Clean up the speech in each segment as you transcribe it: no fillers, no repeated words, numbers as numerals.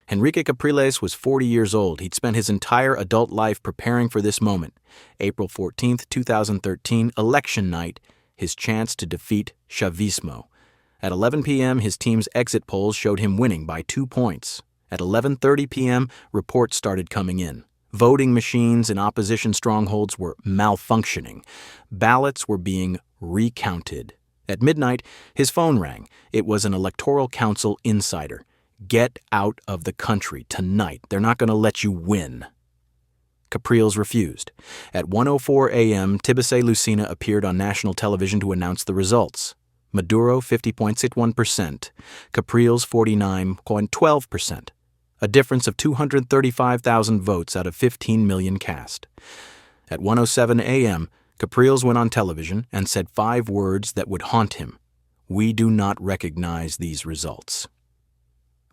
Henrique Capriles was 40 years old. He'd spent his entire adult life preparing for this moment. April 14, 2013, election night, his chance to defeat Chavismo. At 11 p.m., his team's exit polls showed him winning by 2 points. At 11:30 p.m., reports started coming in. Voting machines in opposition strongholds were malfunctioning. Ballots were being recounted. At midnight, his phone rang. It was an electoral council insider. "Get out of the country tonight. They're not going to let you win." Capriles refused. At 1:04 a.m., Tibisay Lucena appeared on national television to announce the results. Maduro 50.61%, Capriles 49.12%, a difference of 235,000 votes out of 15 million cast. At 1:07 a.m., Capriles went on television and said 5 words that would haunt him. "We do not recognize these results."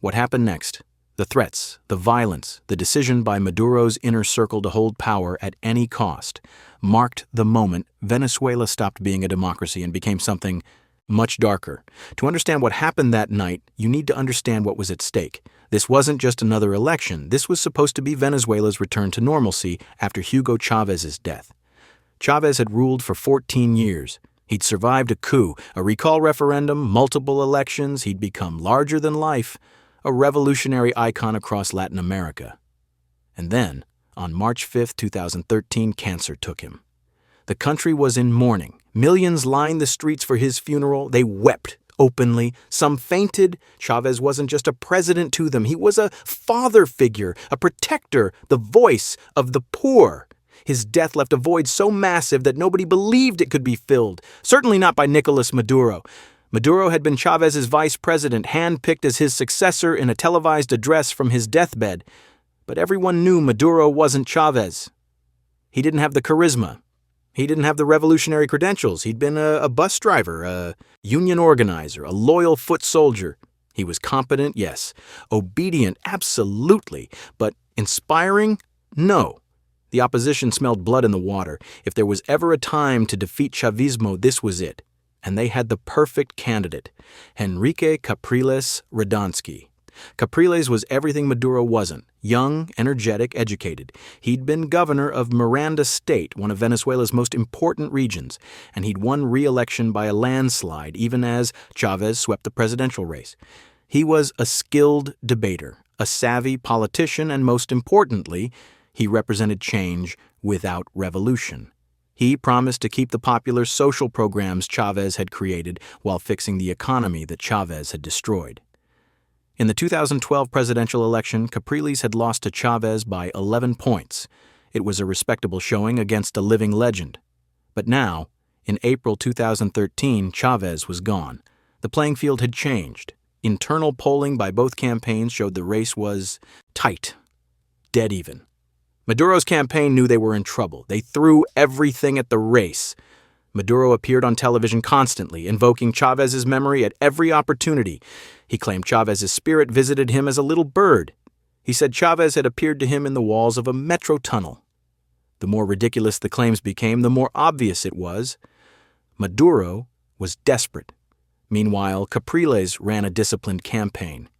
What happened next? The threats, the violence, the decision by Maduro's inner circle to hold power at any cost marked the moment Venezuela stopped being a democracy and became something much darker. To understand what happened that night, you need to understand what was at stake. This wasn't just another election. This was supposed to be Venezuela's return to normalcy after Hugo Chávez's death. Chávez had ruled for 14 years. He'd survived a coup, a recall referendum, multiple elections. He'd become larger than life, a revolutionary icon across Latin America. And then, on March 5, 2013, cancer took him. The country was in mourning. Millions lined the streets for his funeral. They wept openly. Some fainted. Chávez wasn't just a president to them. He was a father figure, a protector, the voice of the poor. His death left a void so massive that nobody believed it could be filled, certainly not by Nicolás Maduro. Maduro had been Chávez's vice president, handpicked as his successor in a televised address from his deathbed. But everyone knew Maduro wasn't Chávez. He didn't have the charisma. He didn't have the revolutionary credentials. He'd been a bus driver, a union organizer, a loyal foot soldier. He was competent, yes. Obedient, absolutely. But inspiring? No. The opposition smelled blood in the water. If there was ever a time to defeat Chavismo, this was it. And they had the perfect candidate, Henrique Capriles Radonsky. Capriles was everything Maduro wasn't: young, energetic, educated. He'd been governor of Miranda State, one of Venezuela's most important regions, and he'd won re-election by a landslide, even as Chávez swept the presidential race. He was a skilled debater, a savvy politician, and most importantly, he represented change without revolution. He promised to keep the popular social programs Chávez had created while fixing the economy that Chávez had destroyed. In the 2012 presidential election, Capriles had lost to Chávez by 11 points. It was a respectable showing against a living legend. But now, in April 2013, Chávez was gone. The playing field had changed. Internal polling by both campaigns showed the race was tight, dead even. Maduro's campaign knew they were in trouble. They threw everything at the race. Maduro appeared on television constantly, invoking Chávez's memory at every opportunity. He claimed Chávez's spirit visited him as a little bird. He said Chávez had appeared to him in the walls of a metro tunnel. The more ridiculous the claims became, the more obvious it was. Maduro was desperate. Meanwhile, Capriles ran a disciplined campaign.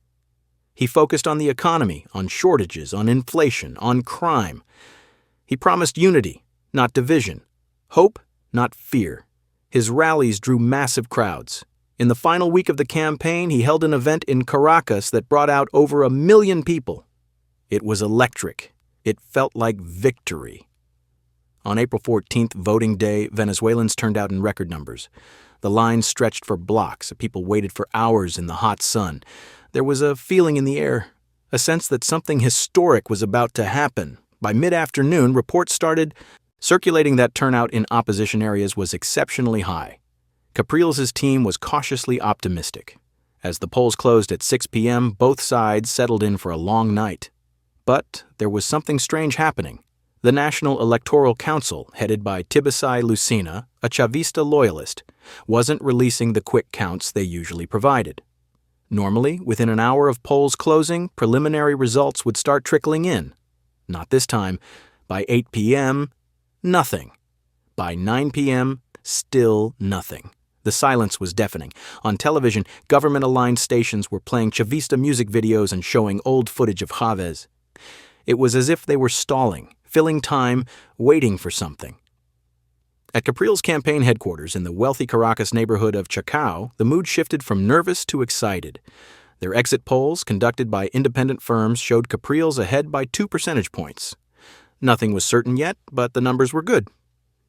He focused on the economy, on shortages, on inflation, on crime. He promised unity, not division. Hope, not fear. His rallies drew massive crowds. In the final week of the campaign, he held an event in Caracas that brought out over 1 million people. It was electric. It felt like victory. On April 14th, voting day, Venezuelans turned out in record numbers. The lines stretched for blocks. People waited for hours in the hot sun. There was a feeling in the air, a sense that something historic was about to happen. By mid-afternoon, reports started circulating that turnout in opposition areas was exceptionally high. Capriles' team was cautiously optimistic. As the polls closed at 6 p.m., both sides settled in for a long night. But there was something strange happening. The National Electoral Council, headed by Tibisay Lucena, a Chavista loyalist, wasn't releasing the quick counts they usually provided. Normally, within an hour of polls closing, preliminary results would start trickling in. Not this time. By 8 p.m., nothing. By 9 p.m., still nothing. The silence was deafening. On television, government-aligned stations were playing Chavista music videos and showing old footage of Chavez. It was as if they were stalling, filling time, waiting for something. At Capriles' campaign headquarters in the wealthy Caracas neighborhood of Chacao, the mood shifted from nervous to excited. Their exit polls, conducted by independent firms, showed Capriles ahead by 2 percentage points. Nothing was certain yet, but the numbers were good.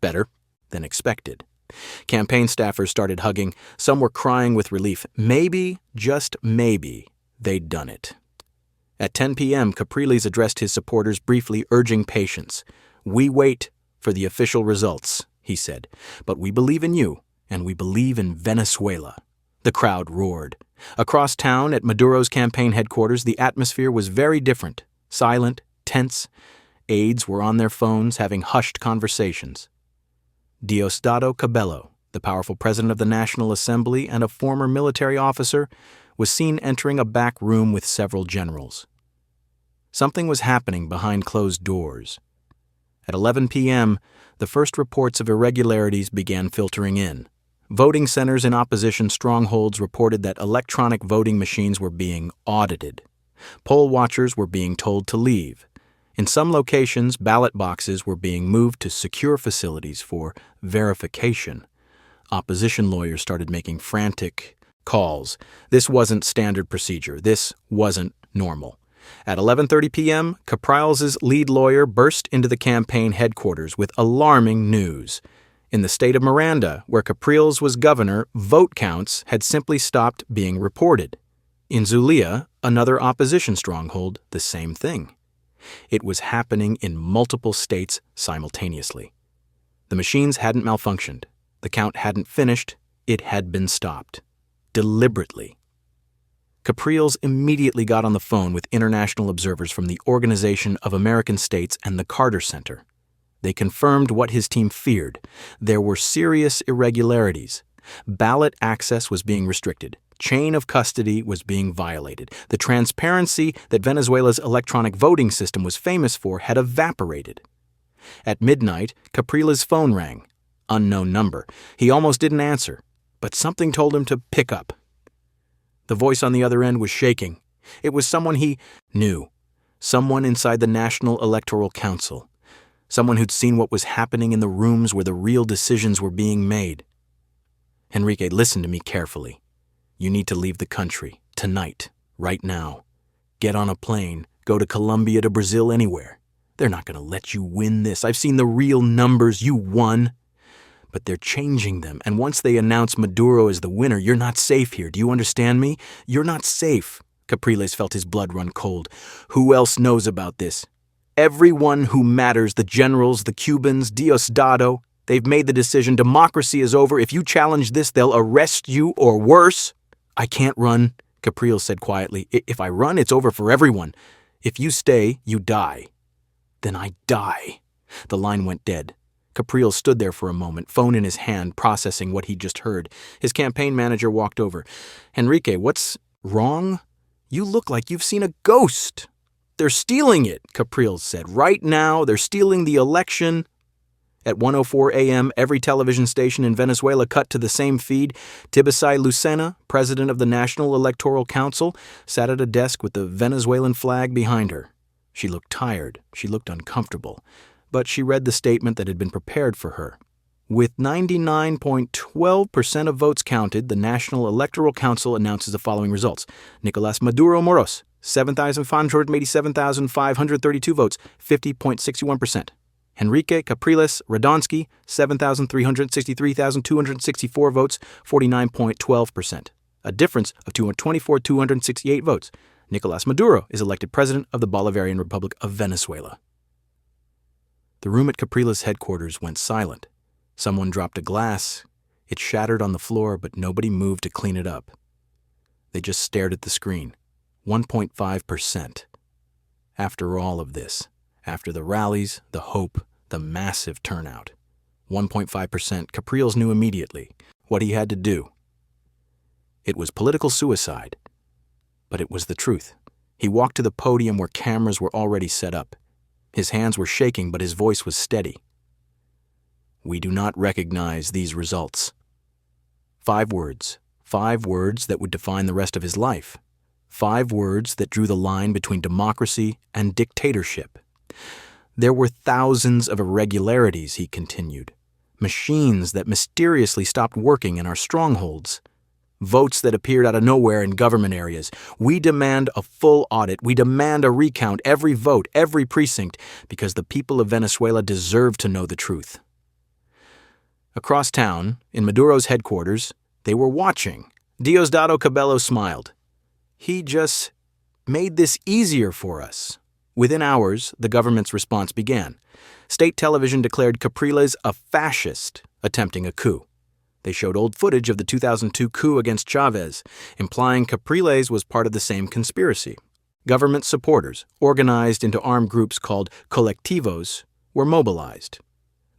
Better than expected. Campaign staffers started hugging. Some were crying with relief. Maybe, just maybe, they'd done it. At 10 p.m., Capriles addressed his supporters briefly, urging patience. "We wait for the official results," he said, "but we believe in you, and we believe in Venezuela." The crowd roared. Across town, at Maduro's campaign headquarters, the atmosphere was very different. Silent, tense. Aides were on their phones, having hushed conversations. Diosdado Cabello, the powerful president of the National Assembly and a former military officer, was seen entering a back room with several generals. Something was happening behind closed doors. At 11 p.m., the first reports of irregularities began filtering in. Voting centers in opposition strongholds reported that electronic voting machines were being audited. Poll watchers were being told to leave. In some locations, ballot boxes were being moved to secure facilities for verification. Opposition lawyers started making frantic calls. This wasn't standard procedure. This wasn't normal. At 11:30 p.m., Capriles' lead lawyer burst into the campaign headquarters with alarming news. In the state of Miranda, where Capriles was governor, vote counts had simply stopped being reported. In Zulia, another opposition stronghold, the same thing. It was happening in multiple states simultaneously. The machines hadn't malfunctioned. The count hadn't finished. It had been stopped. Deliberately. Capriles immediately got on the phone with international observers from the Organization of American States and the Carter Center. They confirmed what his team feared. There were serious irregularities. Ballot access was being restricted. Chain of custody was being violated. The transparency that Venezuela's electronic voting system was famous for had evaporated. At midnight, Capriles' phone rang. Unknown number. He almost didn't answer, but something told him to pick up. The voice on the other end was shaking. It was someone he knew. Someone inside the National Electoral Council. Someone who'd seen what was happening in the rooms where the real decisions were being made. "Henrique, listen to me carefully. You need to leave the country, tonight, right now. Get on a plane, go to Colombia, to Brazil, anywhere. They're not going to let you win this. I've seen the real numbers. You won. But they're changing them, and once they announce Maduro as the winner, you're not safe here. Do you understand me? You're not safe." Capriles felt his blood run cold. "Who else knows about this? Everyone who matters, the generals, the Cubans, Diosdado. They've made the decision. Democracy is over. If you challenge this, they'll arrest you, or worse." "I can't run," Capriles said quietly. "If I run, it's over for everyone. If you stay, you die." "Then I die." The line went dead. Capriles stood there for a moment, phone in his hand, processing what he'd just heard. His campaign manager walked over. "Henrique, what's wrong? You look like you've seen a ghost." "They're stealing it," Capriles said. "Right now, they're stealing the election." At 1:04 a.m., every television station in Venezuela cut to the same feed. Tibisay Lucena, president of the National Electoral Council, sat at a desk with the Venezuelan flag behind her. She looked tired. She looked uncomfortable. But she read the statement that had been prepared for her. With 99.12% of votes counted, the National Electoral Council announces the following results. Nicolás Maduro Moros, 7,587,532 votes, 50.61%. Henrique Capriles Radonsky, 7,363,264 votes, 49.12%. A difference of 224,268 votes. Nicolás Maduro is elected president of the Bolivarian Republic of Venezuela. The room at Capriles' headquarters went silent. Someone dropped a glass. It shattered on the floor, but nobody moved to clean it up. They just stared at the screen. 1.5%. After all of this, after the rallies, the hope, the massive turnout, 1.5%, Capriles knew immediately what he had to do. It was political suicide, but it was the truth. He walked to the podium where cameras were already set up. His hands were shaking, but his voice was steady. "We do not recognize these results. 5 words. 5 words that would define the rest of his life. 5 words that drew the line between democracy and dictatorship. There were thousands of irregularities, he continued. Machines that mysteriously stopped working in our strongholds. Votes that appeared out of nowhere in government areas. We demand a full audit. We demand a recount, every vote, every precinct, because the people of Venezuela deserve to know the truth. Across town, in Maduro's headquarters, they were watching. Diosdado Cabello smiled. He just made this easier for us. Within hours, the government's response began. State television declared Capriles a fascist attempting a coup. They showed old footage of the 2002 coup against Chavez, implying Capriles was part of the same conspiracy. Government supporters, organized into armed groups called colectivos, were mobilized.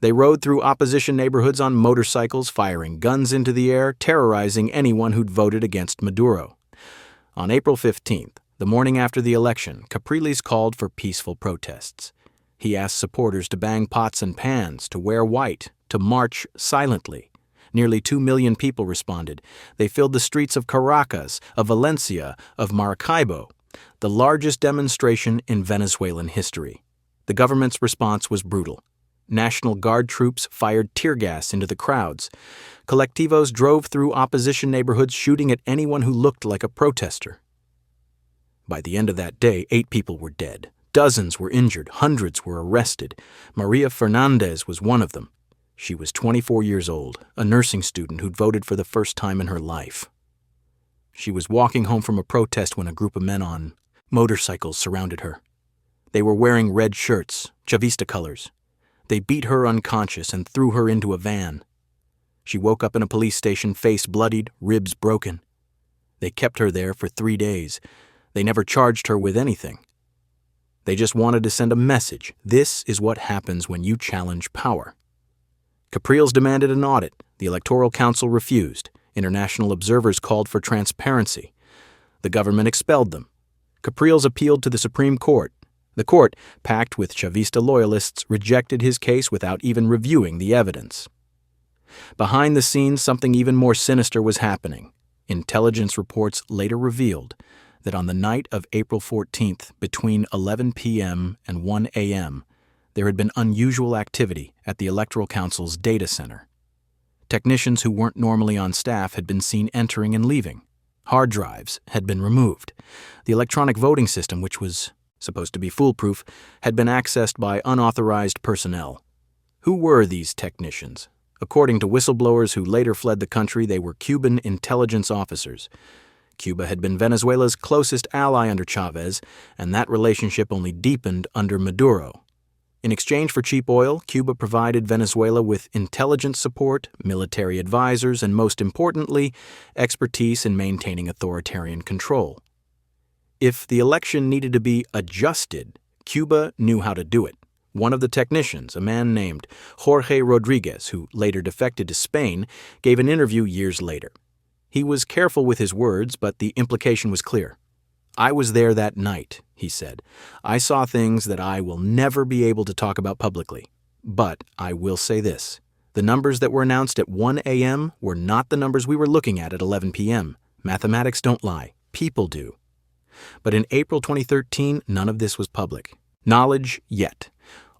They rode through opposition neighborhoods on motorcycles, firing guns into the air, terrorizing anyone who'd voted against Maduro. On April 15th, the morning after the election, Capriles called for peaceful protests. He asked supporters to bang pots and pans, to wear white, to march silently. Nearly 2 million people responded. They filled the streets of Caracas, of Valencia, of Maracaibo, the largest demonstration in Venezuelan history. The government's response was brutal. National Guard troops fired tear gas into the crowds. Colectivos drove through opposition neighborhoods shooting at anyone who looked like a protester. By the end of that day, 8 people were dead. Dozens were injured. Hundreds were arrested. Maria Fernandez was one of them. She was 24 years old, a nursing student who'd voted for the first time in her life. She was walking home from a protest when a group of men on motorcycles surrounded her. They were wearing red shirts, Chavista colors. They beat her unconscious and threw her into a van. She woke up in a police station, face bloodied, ribs broken. They kept her there for 3 days. They never charged her with anything. They just wanted to send a message. This is what happens when you challenge power. Capriles demanded an audit. The Electoral Council refused. International observers called for transparency. The government expelled them. Capriles appealed to the Supreme Court. The court, packed with Chavista loyalists, rejected his case without even reviewing the evidence. Behind the scenes, something even more sinister was happening. Intelligence reports later revealed that on the night of April 14th, between 11 p.m. and 1 a.m., there had been unusual activity at the Electoral Council's data center. Technicians who weren't normally on staff had been seen entering and leaving. Hard drives had been removed. The electronic voting system, which was supposed to be foolproof, had been accessed by unauthorized personnel. Who were these technicians? According to whistleblowers who later fled the country, they were Cuban intelligence officers. Cuba had been Venezuela's closest ally under Chavez, and that relationship only deepened under Maduro. In exchange for cheap oil, Cuba provided Venezuela with intelligence support, military advisors, and most importantly, expertise in maintaining authoritarian control. If the election needed to be adjusted, Cuba knew how to do it. One of the technicians, a man named Jorge Rodriguez, who later defected to Spain, gave an interview years later. He was careful with his words, but the implication was clear. "I was there that night," he said. "I saw things that I will never be able to talk about publicly. But I will say this. The numbers that were announced at 1 a.m. were not the numbers we were looking at 11 p.m. Mathematics don't lie. People do." But in April 2013, none of this was public. Knowledge yet.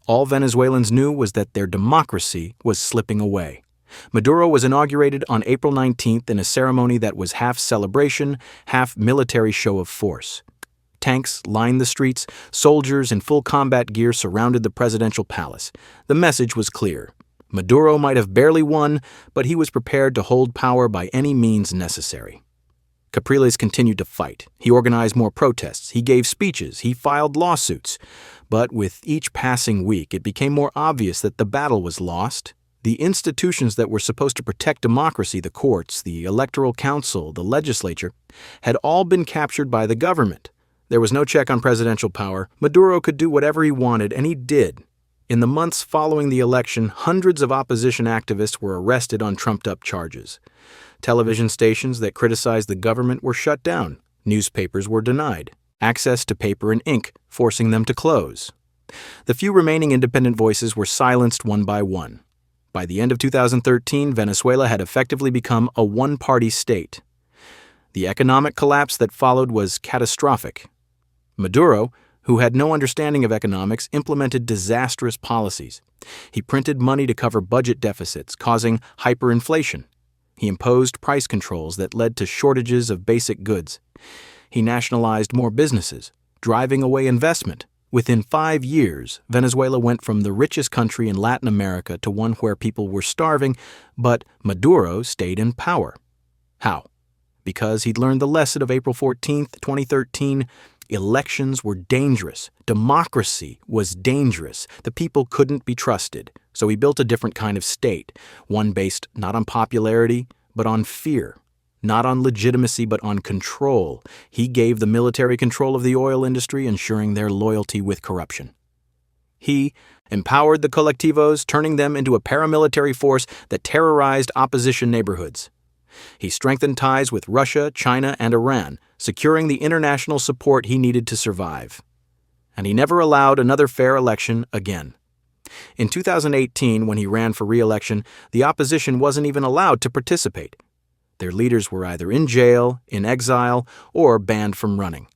All Venezuelans knew was that their democracy was slipping away. Maduro was inaugurated on April 19th in a ceremony that was half celebration, half military show of force. Tanks lined the streets, soldiers in full combat gear surrounded the presidential palace. The message was clear. Maduro might have barely won, but he was prepared to hold power by any means necessary. Capriles continued to fight. He organized more protests. He gave speeches. He filed lawsuits. But with each passing week, it became more obvious that the battle was lost. The institutions that were supposed to protect democracy, the courts, the Electoral Council, the legislature, had all been captured by the government. There was no check on presidential power. Maduro could do whatever he wanted, and he did. In the months following the election, hundreds of opposition activists were arrested on trumped-up charges. Television stations that criticized the government were shut down. Newspapers were denied. Access to paper and ink, forcing them to close. The few remaining independent voices were silenced one by one. By the end of 2013, Venezuela had effectively become a one-party state. The economic collapse that followed was catastrophic. Maduro, who had no understanding of economics, implemented disastrous policies. He printed money to cover budget deficits, causing hyperinflation. He imposed price controls that led to shortages of basic goods. He nationalized more businesses, driving away investment. Within 5 years, Venezuela went from the richest country in Latin America to one where people were starving, but Maduro stayed in power. How? Because he'd learned the lesson of April 14, 2013. Elections were dangerous. Democracy was dangerous. The people couldn't be trusted. So he built a different kind of state, one based not on popularity, but on fear. Not on legitimacy, but on control. He gave the military control of the oil industry, ensuring their loyalty with corruption. He empowered the colectivos, turning them into a paramilitary force that terrorized opposition neighborhoods. He strengthened ties with Russia, China, and Iran, securing the international support he needed to survive. And he never allowed another fair election again. In 2018, when he ran for re-election, the opposition wasn't even allowed to participate. Their leaders were either in jail, in exile, or banned from running.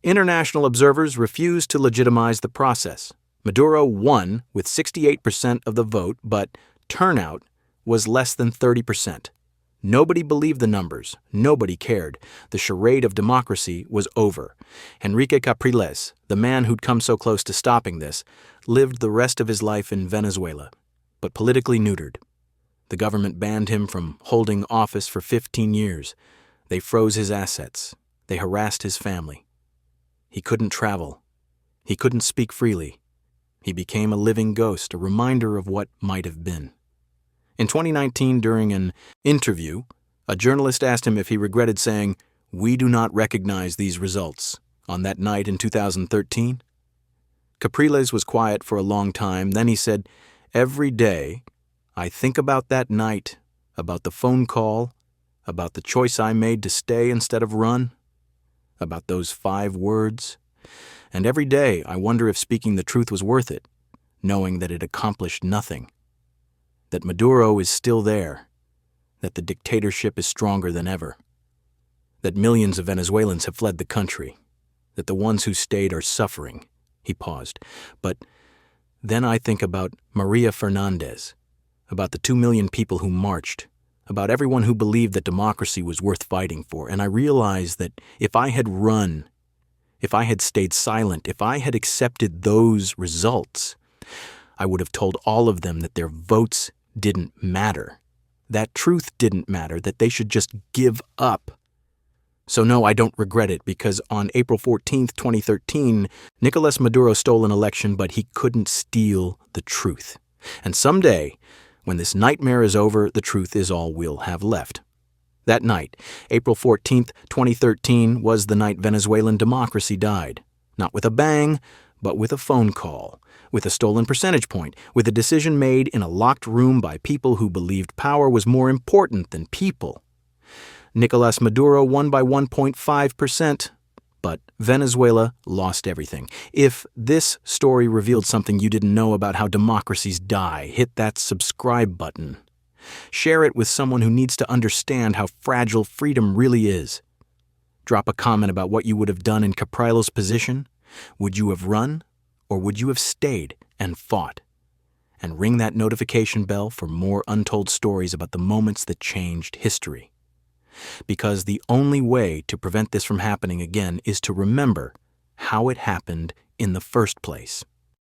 International observers refused to legitimize the process. Maduro won with 68% of the vote, but turnout was less than 30%. Nobody believed the numbers. Nobody cared. The charade of democracy was over. Henrique Capriles, the man who'd come so close to stopping this, lived the rest of his life in Venezuela, but politically neutered. The government banned him from holding office for 15 years. They froze his assets. They harassed his family. He couldn't travel. He couldn't speak freely. He became a living ghost, a reminder of what might have been. In 2019, during an interview, a journalist asked him if he regretted saying, "We do not recognize these results," on that night in 2013. Capriles was quiet for a long time. Then he said, "Every day, I think about that night, about the phone call, about the choice I made to stay instead of run, about those 5 words. And every day I wonder if speaking the truth was worth it, knowing that it accomplished nothing. That Maduro is still there, that the dictatorship is stronger than ever, that millions of Venezuelans have fled the country, that the ones who stayed are suffering." He paused. "But then I think about Maria Fernandez, about the 2 million people who marched, about everyone who believed that democracy was worth fighting for, and I realized that if I had run, if I had stayed silent, if I had accepted those results, I would have told all of them that their votes didn't matter, that truth didn't matter, that they should just give up. So no, I don't regret it, because on April 14th, 2013, Nicolás Maduro stole an election, but he couldn't steal the truth. And someday, when this nightmare is over, the truth is all we'll have left." That night, April 14th, 2013, was the night Venezuelan democracy died. Not with a bang, but with a phone call, with a stolen percentage point, with a decision made in a locked room by people who believed power was more important than people. Nicolás Maduro won by 1.5%, but Venezuela lost everything. If this story revealed something you didn't know about how democracies die, hit that subscribe button. Share it with someone who needs to understand how fragile freedom really is. Drop a comment about what you would have done in Capriles' position. Would you have run, or would you have stayed and fought? And ring that notification bell for more untold stories about the moments that changed history. Because the only way to prevent this from happening again is to remember how it happened in the first place.